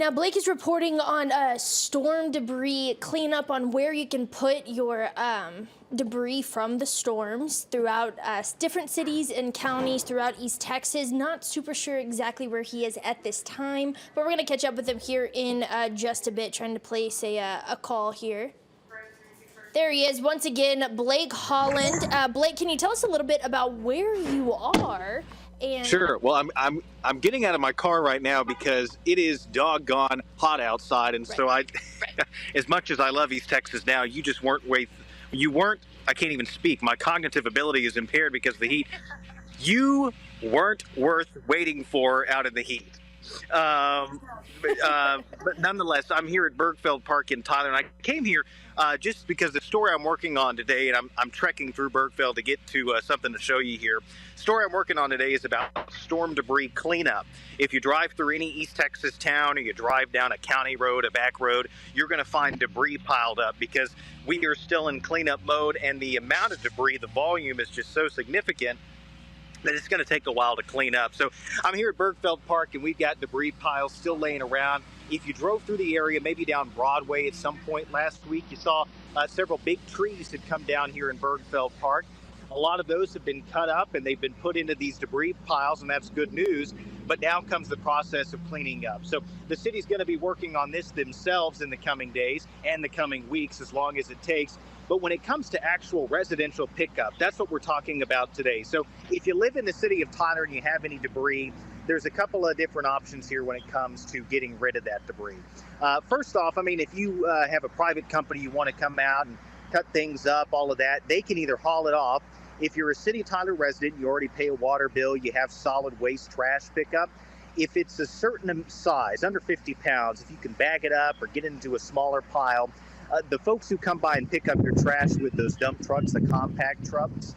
Now, Blake is reporting on storm debris cleanup on where you can put your debris from the storms throughout different cities and counties throughout East Texas. Not super sure exactly where he is at this time, but we're going to catch up with him here in just a bit, trying to place a call here. There he is once again, Blake Holland. Blake, can you tell us a little bit about where you are? And Sure. Well, I'm getting out of my car right now because it is doggone hot outside, and so as much as I love East Texas now, you just weren't I can't even speak. My cognitive ability is impaired because of the heat. You weren't worth waiting for out in the heat. But nonetheless, I'm here at Bergfeld Park in Tyler, and I came here just because the story I'm working on today, and I'm trekking through Bergfeld to get to something to show you here. The story I'm working on today is about storm debris cleanup. If you drive through any East Texas town or you drive down a county road, a back road, you're going to find debris piled up because we are still in cleanup mode, and the amount of debris, the volume is just so significant that it's going to take a while to clean up. So I'm here at Bergfeld Park, and we've got debris piles still laying around. If you drove through the area, maybe down Broadway at some point last week, you saw several big trees had come down here in Bergfeld Park. A lot of those have been cut up and they've been put into these debris piles, and that's good news. But now comes the process of cleaning up. So the city's going to be working on this themselves in the coming days and the coming weeks, as long as it takes. But when it comes to actual residential pickup, that's what we're talking about today. So if you live in the city of Tyler and you have any debris, there's a couple of different options here when it comes to getting rid of that debris. First off, I mean, if you have a private company, you want to come out and cut things up, all of that, they can either haul it off. If you're a City of Tyler resident, you already pay a water bill, you have solid waste trash pickup. If it's a certain size, under 50 pounds, if you can bag it up or get into a smaller pile, the folks who come by and pick up your trash with those dump trucks, the compact trucks,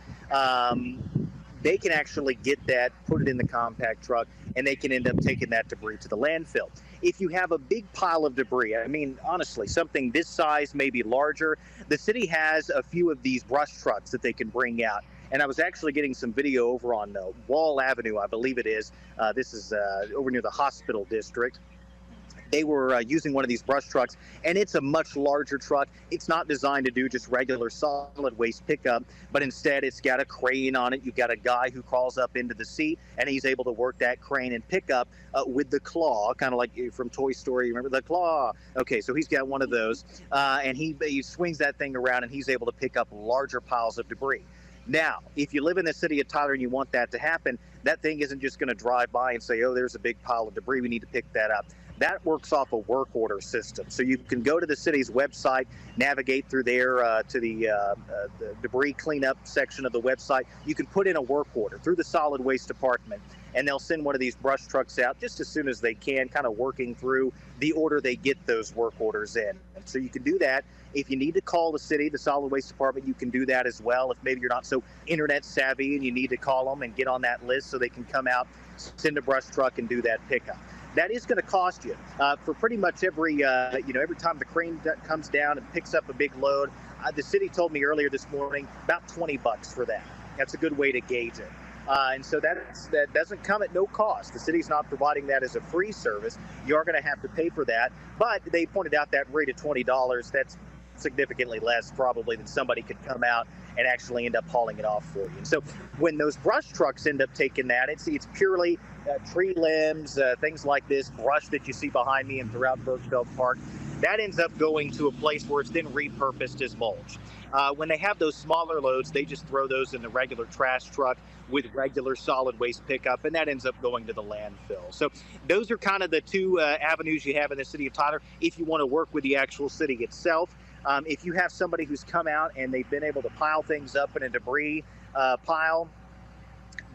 they can actually get that, put it in the compact truck, and they can end up taking that debris to the landfill. If you have a big pile of debris, I mean, honestly, something this size, maybe larger, the city has a few of these brush trucks that they can bring out. And I was actually getting some video over on Wall Avenue, I believe it is. This is over near the hospital district. They were using one of these brush trucks, and it's a much larger truck. It's not designed to do just regular solid waste pickup, but instead it's got a crane on it. You've got a guy who crawls up into the seat, and he's able to work that crane and pick up with the claw, kind of like from Toy Story. Remember the claw? Okay, so he's got one of those, and he swings that thing around, and he's able to pick up larger piles of debris. Now, if you live in the city of Tyler and you want that to happen, that thing isn't just going to drive by and say, oh, there's a big pile of debris, we need to pick that up. That works off a work order system. So you can go to the city's website, navigate through there to the debris cleanup section of the website. You can put in a work order through the solid waste department, and they'll send one of these brush trucks out just as soon as they can, kind of working through the order they get those work orders in. And so you can do that. If you need to call the city, the solid waste department, you can do that as well. If maybe you're not so internet savvy and you need to call them and get on that list so they can come out, send a brush truck and do that pickup. That is going to cost you for pretty much every time the crane comes down and picks up a big load. The city told me earlier this morning about $20 for that. That's a good way to gauge it. And so that doesn't come at no cost. The city's not providing that as a free service. You are going to have to pay for that. But they pointed out that rate of $20, that's significantly less probably than somebody could come out and actually end up hauling it off for you. And so when those brush trucks end up taking that, it's purely tree limbs, things like this, brush that you see behind me and throughout Bergfeld Park. That ends up going to a place where it's then repurposed as mulch. When they have those smaller loads, they just throw those in the regular trash truck with regular solid waste pickup, and that ends up going to the landfill. So those are kind of the two avenues you have in the city of Tyler if you want to work with the actual city itself. If you have somebody who's come out and they've been able to pile things up in a debris pile,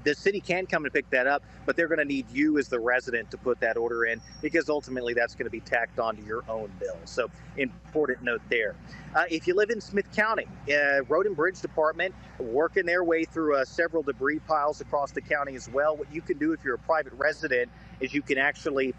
the city can come and pick that up, but they're going to need you as the resident to put that order in, because ultimately that's going to be tacked onto your own bill. So important note there. If you live in Smith County, Road and Bridge Department working their way through several debris piles across the county as well. What you can do if you're a private resident is you can actually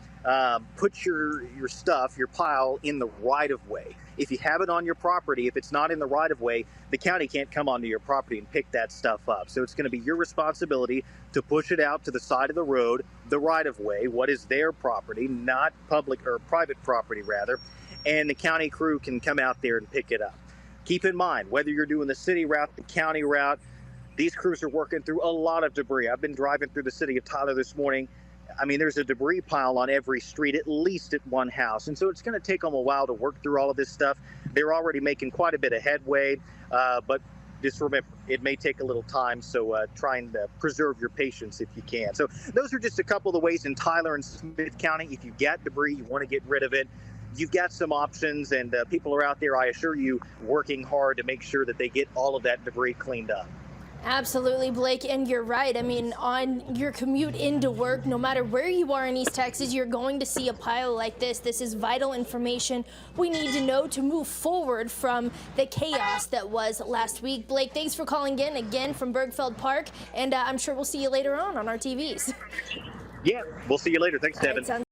put your stuff, your pile, in the right of way. If you have it on your property, if it's not in the right of way, the county can't come onto your property and pick that stuff up. So it's going to be your responsibility to push it out to the side of the road, the right of way, what is their property, not public or private property rather, and the county crew can come out there and pick it up. Keep in mind, whether you're doing the city route, the county route, these crews are working through a lot of debris. I've been driving through the city of Tyler this morning. I mean, there's a debris pile on every street, at least at one house. And so it's going to take them a while to work through all of this stuff. They're already making quite a bit of headway, but just remember, it may take a little time, so try and preserve your patience if you can. So those are just a couple of the ways in Tyler and Smith County. If you've got debris, you want to get rid of it, you've got some options, and people are out there, I assure you, working hard to make sure that they get all of that debris cleaned up. Absolutely, Blake, and you're right. I mean, on your commute into work, no matter where you are in East Texas, you're going to see a pile like this. This is vital information we need to know to move forward from the chaos that was last week. Blake, thanks for calling in again from Bergfeld Park, and I'm sure we'll see you later on our TVs. Yeah, we'll see you later. Thanks, Devin.